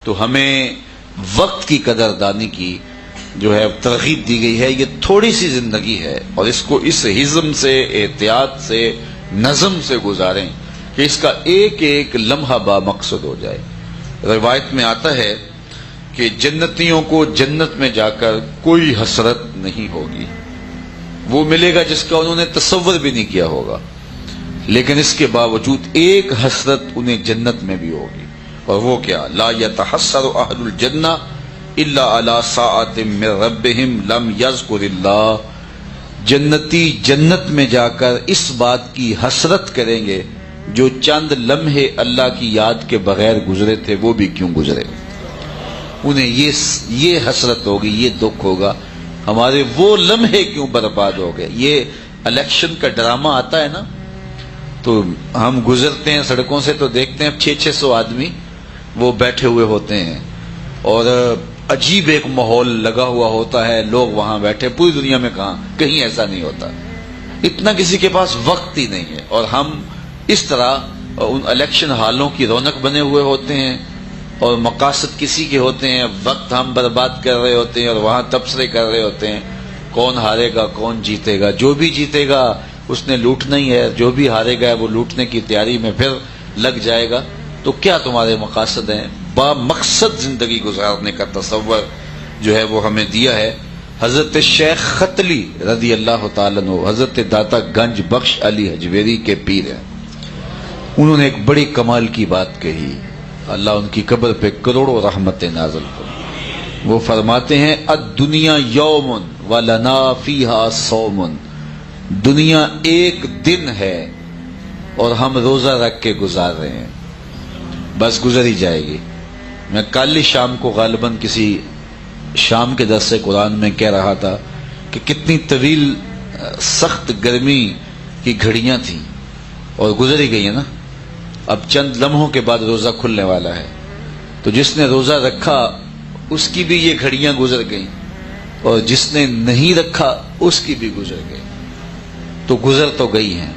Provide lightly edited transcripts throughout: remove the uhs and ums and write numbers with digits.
تو ہمیں وقت کی قدردانی کی جو ہے ترغیب دی گئی ہے. یہ تھوڑی سی زندگی ہے اور اس کو اس ہضم سے، احتیاط سے، نظم سے گزاریں کہ اس کا ایک ایک لمحہ با مقصد ہو جائے. روایت میں آتا ہے کہ جنتیوں کو جنت میں جا کر کوئی حسرت نہیں ہوگی. وہ ملے گا جس کا انہوں نے تصور بھی نہیں کیا ہوگا، لیکن اس کے باوجود ایک حسرت انہیں جنت میں بھی ہوگی. اور وہ کیا؟ لا يتحسر اہل الجنہ الا علی ساعۃ من ربہم لم یذکر اللہ. جنتی جنت میں جا کر اس بات کی حسرت کریں گے جو چند لمحے اللہ کی یاد کے بغیر گزرے تھے، وہ بھی کیوں گزرے. انہیں یہ حسرت ہوگی، یہ دکھ ہوگا، ہمارے وہ لمحے کیوں برباد ہو گئے. یہ الیکشن کا ڈرامہ آتا ہے نا، تو ہم گزرتے ہیں سڑکوں سے تو دیکھتے ہیں 600 آدمی وہ بیٹھے ہوئے ہوتے ہیں اور عجیب ایک ماحول لگا ہوا ہوتا ہے، لوگ وہاں بیٹھے. پوری دنیا میں کہیں ایسا نہیں ہوتا. اتنا کسی کے پاس وقت ہی نہیں ہے، اور ہم اس طرح ان الیکشن ہالوں کی رونق بنے ہوئے ہوتے ہیں اور مقاصد کسی کے ہوتے ہیں. وقت ہم برباد کر رہے ہوتے ہیں اور وہاں تبصرے کر رہے ہوتے ہیں کون ہارے گا کون جیتے گا. جو بھی جیتے گا اس نے لوٹنا ہی ہے، جو بھی ہارے گا وہ لوٹنے کی تیاری میں پھر لگ جائے گا. تو کیا تمہارے مقاصد ہیں؟ با مقصد زندگی گزارنے کا تصور جو ہے وہ ہمیں دیا ہے. حضرت شیخ ختلی رضی اللہ تعالیٰ عنہ حضرت داتا گنج بخش علی حجویری کے پیر ہیں. انہوں نے ایک بڑی کمال کی بات کہی، اللہ ان کی قبر پہ کروڑوں رحمتیں نازل کریں. وہ فرماتے ہیں الدنیا یوم ولنا فیہا صوم. دنیا ایک دن ہے اور ہم روزہ رکھ کے گزار رہے ہیں، بس گزر ہی جائے گی. میں کل ہی شام کو غالباً کسی شام کے درس قرآن میں کہہ رہا تھا کہ کتنی طویل سخت گرمی کی گھڑیاں تھیں اور گزر ہی گئی ہیں نا. اب چند لمحوں کے بعد روزہ کھلنے والا ہے، تو جس نے روزہ رکھا اس کی بھی یہ گھڑیاں گزر گئیں اور جس نے نہیں رکھا اس کی بھی گزر گئی. تو گزر تو گئی ہیں.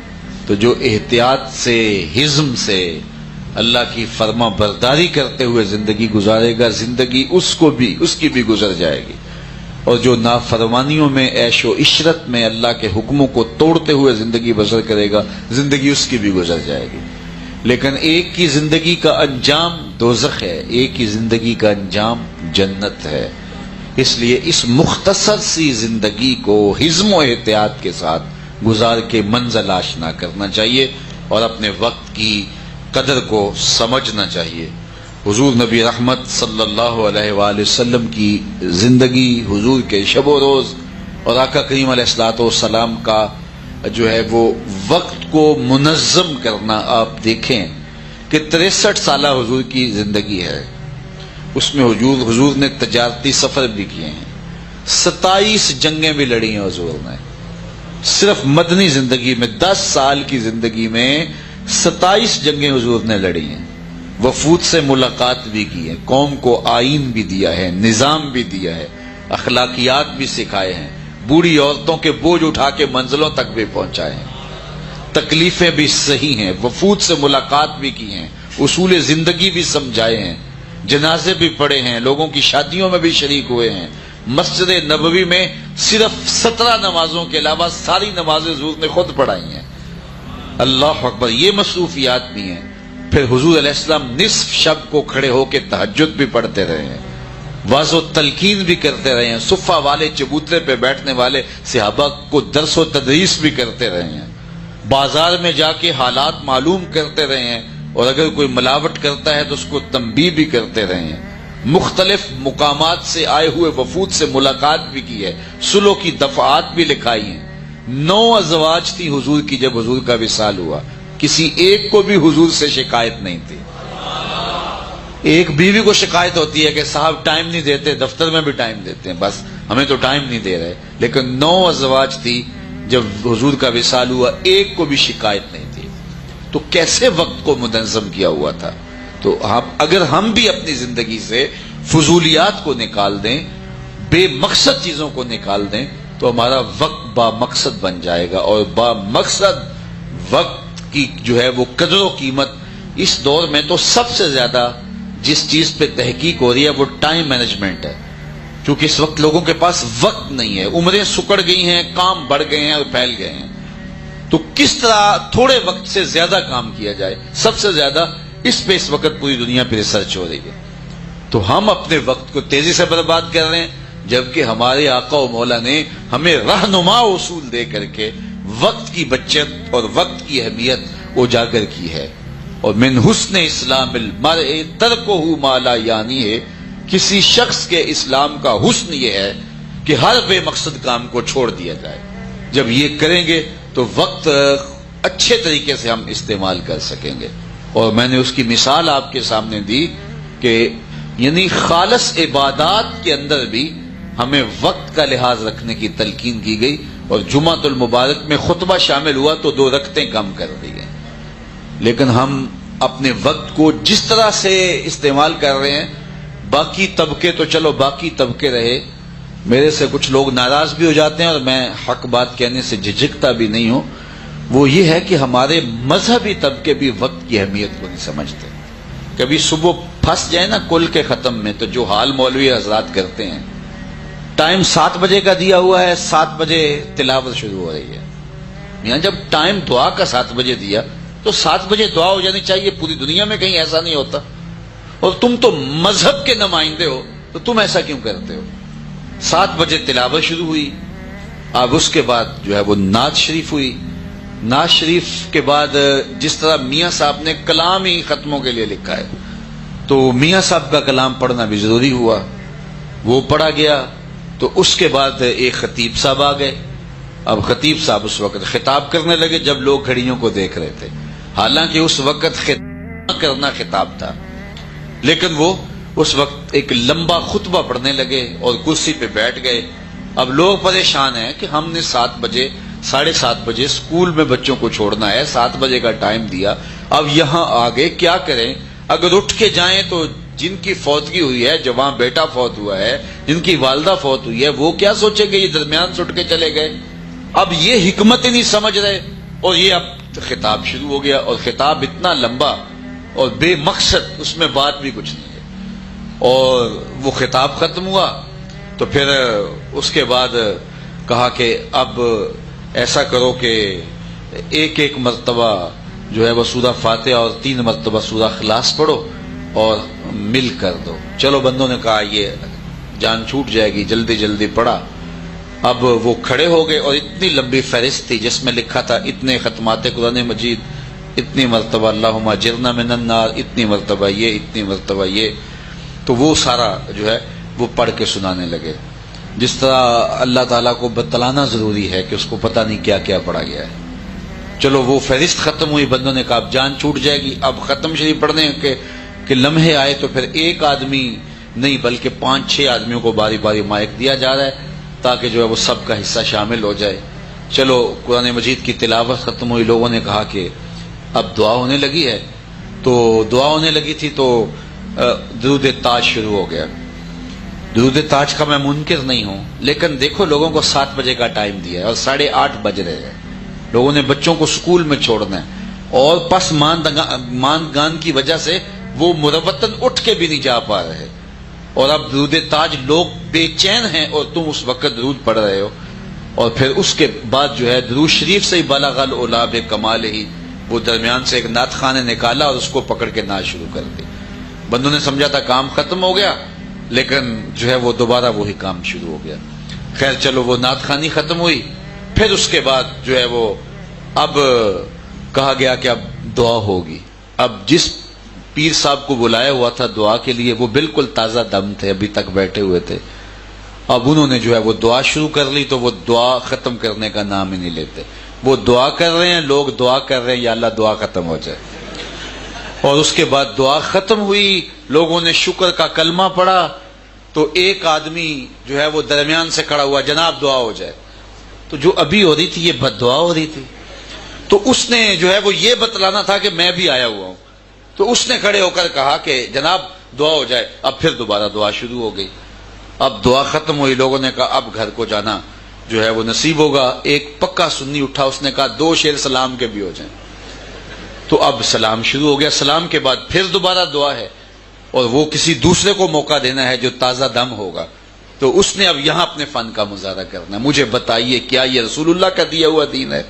تو جو احتیاط سے، ہضم سے، اللہ کی فرما برداری کرتے ہوئے زندگی گزارے گا، زندگی اس کی بھی گزر جائے گی. اور جو نافرمانیوں میں، عیش و عشرت میں اللہ کے حکموں کو توڑتے ہوئے زندگی بسر کرے گا، زندگی اس کی بھی گزر جائے گی. لیکن ایک کی زندگی کا انجام دوزخ ہے، ایک کی زندگی کا انجام جنت ہے. اس لیے اس مختصر سی زندگی کو ہضم و احتیاط کے ساتھ گزار کے منزل آشنا کرنا چاہیے اور اپنے وقت کی قدر کو سمجھنا چاہیے. حضور نبی رحمت صلی اللہ علیہ وآلہ وسلم کی زندگی، حضور کے شب و روز اور آقا کریم علیہ الصلوۃ والسلام کا جو ہے وہ وقت کو منظم کرنا. آپ دیکھیں کہ 63 سالہ حضور کی زندگی ہے، اس میں حضور نے تجارتی سفر بھی کیے ہیں، 27 جنگیں بھی لڑی ہیں حضور نے. صرف مدنی زندگی میں 10 سال کی زندگی میں 27 جنگیں حضور نے لڑی ہیں. وفود سے ملاقات بھی کی ہے، قوم کو آئین بھی دیا ہے، نظام بھی دیا ہے، اخلاقیات بھی سکھائے ہیں، بوڑھی عورتوں کے بوجھ اٹھا کے منزلوں تک بھی پہنچائے ہیں، تکلیفیں بھی صحیح ہیں، وفود سے ملاقات بھی کی ہیں، اصول زندگی بھی سمجھائے ہیں، جنازے بھی پڑھے ہیں، لوگوں کی شادیوں میں بھی شریک ہوئے ہیں. مسجد نبوی میں صرف 17 نمازوں کے علاوہ ساری نمازیں حضور نے خود پڑھائی ہیں. اللہ اکبر. یہ مصروفیات بھی ہیں. پھر حضور علیہ السلام نصف شب کو کھڑے ہو کے تہجد بھی پڑھتے رہے ہیں، واعظ و تلقین بھی کرتے رہے ہیں، صفہ والے چبوترے پہ بیٹھنے والے صحابہ کو درس و تدریس بھی کرتے رہے ہیں، بازار میں جا کے حالات معلوم کرتے رہے ہیں، اور اگر کوئی ملاوٹ کرتا ہے تو اس کو تنبیہ بھی کرتے رہے ہیں. مختلف مقامات سے آئے ہوئے وفود سے ملاقات بھی کی ہے، صلح کی دفعات بھی لکھائی ہیں. 9 ازواج تھی حضور کی جب حضور کا وصال ہوا، کسی ایک کو بھی حضور سے شکایت نہیں تھی. ایک بیوی کو شکایت ہوتی ہے کہ صاحب ٹائم نہیں دیتے، دفتر میں بھی ٹائم دیتے ہیں، بس ہمیں تو ٹائم نہیں دے رہے. لیکن 9 ازواج تھی جب حضور کا وصال ہوا، ایک کو بھی شکایت نہیں تھی. تو کیسے وقت کو منظم کیا ہوا تھا. تو اگر ہم بھی اپنی زندگی سے فضولیات کو نکال دیں، بے مقصد چیزوں کو نکال دیں، تو ہمارا وقت با مقصد بن جائے گا. اور با مقصد وقت کی جو ہے وہ قدر و قیمت اس دور میں تو سب سے زیادہ جس چیز پہ تحقیق ہو رہی ہے وہ ٹائم مینجمنٹ ہے، کیونکہ اس وقت لوگوں کے پاس وقت نہیں ہے، عمریں سکڑ گئی ہیں، کام بڑھ گئے ہیں اور پھیل گئے ہیں، تو کس طرح تھوڑے وقت سے زیادہ کام کیا جائے، سب سے زیادہ اس پہ اس وقت پوری دنیا پہ ریسرچ ہو رہی ہے۔ تو ہم اپنے وقت کو تیزی سے برباد کر رہے ہیں، جبکہ ہمارے آقا و مولا نے ہمیں رہنما اصول دے کر کے وقت کی بچت اور وقت کی اہمیت اجاگر کی ہے۔ اور من حسن اسلام المرء ترکہ ما لا یعنی ہے، کسی شخص کے اسلام کا حسن یہ ہے کہ ہر بے مقصد کام کو چھوڑ دیا جائے۔ جب یہ کریں گے تو وقت اچھے طریقے سے ہم استعمال کر سکیں گے۔ اور میں نے اس کی مثال آپ کے سامنے دی کہ یعنی خالص عبادات کے اندر بھی ہمیں وقت کا لحاظ رکھنے کی تلقین کی گئی، اور جمعۃ المبارک میں خطبہ شامل ہوا تو 2 رکعتیں کم کر دی گئیں۔ لیکن ہم اپنے وقت کو جس طرح سے استعمال کر رہے ہیں، باقی طبقے تو چلو باقی طبقے رہے، میرے سے کچھ لوگ ناراض بھی ہو جاتے ہیں اور میں حق بات کہنے سے جھجکتا بھی نہیں ہوں، وہ یہ ہے کہ ہمارے مذہبی طبقے بھی وقت کی اہمیت کو نہیں سمجھتے۔ کبھی صبح پھنس جائے نا کل کے ختم میں، تو جو حال مولوی حضرات کرتے ہیں، ٹائم 7 بجے کا دیا ہوا ہے، 7 بجے تلاوت شروع ہو رہی ہے۔ یہاں جب ٹائم دعا کا 7 بجے دیا تو 7 بجے دعا ہو جانی چاہیے، پوری دنیا میں کہیں ایسا نہیں ہوتا، اور تم تو مذہب کے نمائندے ہو تو تم ایسا کیوں کرتے ہو؟ 7 بجے تلاوت شروع ہوئی، اب اس کے بعد جو ہے وہ نعت شریف ہوئی، نعت شریف کے بعد جس طرح میاں صاحب نے کلام ہی ختموں کے لیے لکھا ہے، تو میاں صاحب کا کلام پڑھنا بھی ضروری ہوا، وہ پڑھا گیا۔ تو اس کے بعد ایک خطیب صاحب آ گئے، اب خطیب صاحب اس وقت خطاب کرنے لگے جب لوگ گھڑیوں کو دیکھ رہے تھے، حالانکہ اس وقت خطاب کرنا خطاب تھا، لیکن وہ اس وقت ایک لمبا خطبہ پڑھنے لگے اور کرسی پہ بیٹھ گئے۔ اب لوگ پریشان ہیں کہ ہم نے 7 بجے 7:30 بجے اسکول میں بچوں کو چھوڑنا ہے، 7 بجے کا ٹائم دیا، اب یہاں آگے کیا کریں؟ اگر اٹھ کے جائیں تو جن کی فوتگی ہوئی ہے، جوان بیٹا فوت ہوا ہے، جن کی والدہ فوت ہوئی ہے، وہ کیا سوچیں گے؟ یہ درمیان سے اٹھ کے چلے گئے۔ اب یہ حکمت ہی نہیں سمجھ رہے، اور یہ اب خطاب شروع ہو گیا، اور خطاب اتنا لمبا اور بے مقصد، اس میں بات بھی کچھ نہیں ہے۔ اور وہ خطاب ختم ہوا تو پھر اس کے بعد کہا کہ اب ایسا کرو کہ ایک مرتبہ جو ہے وہ سورہ فاتحہ اور 3 مرتبہ سورہ اخلاص پڑھو اور مل کر دو۔ چلو بندوں نے کہا یہ جان چھوٹ جائے گی، جلدی جلدی پڑھا۔ اب وہ کھڑے ہو گئے اور اتنی لمبی فہرست تھی جس میں لکھا تھا اتنے ختمات قرآن مجید، اتنی مرتبہ اللہم اجرنا من النار، اتنی مرتبہ یہ، اتنی مرتبہ یہ، تو وہ سارا جو ہے وہ پڑھ کے سنانے لگے، جس طرح اللہ تعالیٰ کو بتلانا ضروری ہے کہ اس کو پتہ نہیں کیا کیا پڑھا گیا ہے۔ چلو وہ فہرست ختم ہوئی، بندوں نے کہا اب جان چھوٹ جائے گی، اب ختم شریف پڑھنے کے لمحے آئے تو پھر ایک آدمی نہیں بلکہ 5-6 آدمیوں کو باری باری مائک دیا جا رہا ہے تاکہ جو ہے وہ سب کا حصہ شامل ہو جائے۔ چلو قرآن مجید کی تلاوت ختم ہوئی، لوگوں نے کہا کہ اب دعا ہونے لگی ہے، تو دعا ہونے لگی تھی تو درود تاج شروع ہو گیا۔ درود تاج کا میں منکر نہیں ہوں، لیکن دیکھو لوگوں کو 7 بجے کا ٹائم دیا ہے اور 8:30 بج رہے ہیں، لوگوں نے بچوں کو سکول میں چھوڑنا ہے، اور پس ماندگان کی وجہ سے وہ مربتاً اٹھ کے بھی نہیں جا پا رہے، اور اب درود تاج لوگ بے چین ہیں اور تم اس وقت درود پڑھ رہے ہو۔ اور پھر اس کے بعد جو ہے درود شریف سے ہی بلغ العلا بکمال ہی، وہ درمیان سے ایک نعت خانے نکالا اور اس کو پکڑ کے نعت شروع کر دی۔ بندوں نے سمجھا تھا کام ختم ہو گیا، لیکن جو ہے وہ دوبارہ وہی کام شروع ہو گیا۔ خیر چلو وہ نعت خوانی ختم ہوئی، پھر اس کے بعد جو ہے وہ اب کہا گیا کہ اب دعا ہوگی۔ اب جس پیر صاحب کو بلایا ہوا تھا دعا کے لیے وہ بالکل تازہ دم تھے، ابھی تک بیٹھے ہوئے تھے، اب انہوں نے جو ہے وہ دعا شروع کر لی تو وہ دعا ختم کرنے کا نام ہی نہیں لیتے۔ وہ دعا کر رہے ہیں، لوگ دعا کر رہے ہیں یا اللہ دعا ختم ہو جائے، اور اس کے بعد دعا ختم ہوئی، لوگوں نے شکر کا کلمہ پڑھا تو ایک آدمی جو ہے وہ درمیان سے کھڑا ہوا، جناب دعا ہو جائے، تو جو ابھی ہو رہی تھی یہ بد دعا ہو رہی تھی، تو اس نے جو ہے وہ یہ بتلانا تھا کہ میں بھی آیا ہوا ہوں، تو اس نے کھڑے ہو کر کہا کہ جناب دعا ہو جائے۔ اب پھر دوبارہ دعا شروع ہو گئی، اب دعا ختم ہوئی، لوگوں نے کہا اب گھر کو جانا جو ہے وہ نصیب ہوگا۔ ایک پکا سنی اٹھا، اس نے کہا 2 شعر سلام کے بھی ہو جائیں، تو اب سلام شروع ہو گیا۔ سلام کے بعد پھر دوبارہ دعا ہے، اور وہ کسی دوسرے کو موقع دینا ہے جو تازہ دم ہوگا، تو اس نے اب یہاں اپنے فن کا مظاہرہ کرنا ہے۔ مجھے بتائیے کیا یہ رسول اللہ کا دیا ہوا دین ہے؟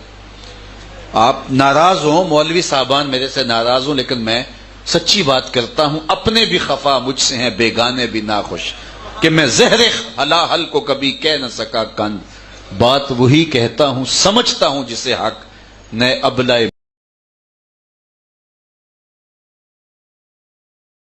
آپ ناراض ہوں، مولوی صاحبان میرے سے ناراض ہوں، لیکن میں سچی بات کرتا ہوں، اپنے بھی خفا مجھ سے ہیں، بیگانے بھی ناخوش، کہ میں زہر ہلاحل کو کبھی کہہ نہ سکا کند، بات وہی کہتا ہوں سمجھتا ہوں جسے حق نئے ابلائے